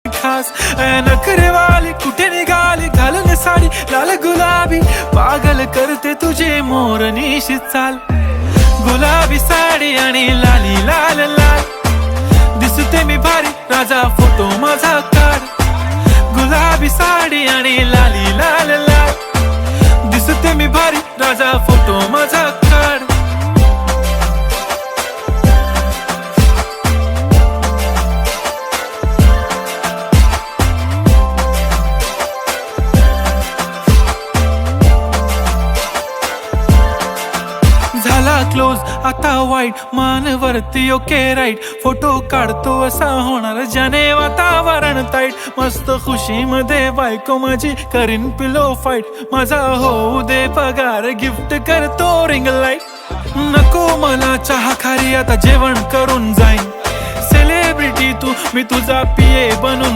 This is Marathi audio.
खास नखरेवाली कुठे निघाली घालून साडी लाल गुलाबी पागल करते तुझे मोरनीशी चाल गुलाबी साडी आणि लाली लाल लाल दिसते मी भारी राजा फोटो माझा काढ गुलाबी साडी आणि लाली लाल लाल दिसते मी भारी राजा फोटो माझा काढ झाला क्लोज आता वाईट मानवरती ओके राईट फोटो काढतो असा होणार ज्याने वातावरण ताईट मस्त खुशी मध्ये बायको माझी करीन पिलो फाईट माझा होऊ दे पगार गिफ्ट करतो रिंग लाईट नको मला चहा खारी आता जेवण करून जाईन सेलिब्रिटी तू मी तुझा पिये बनून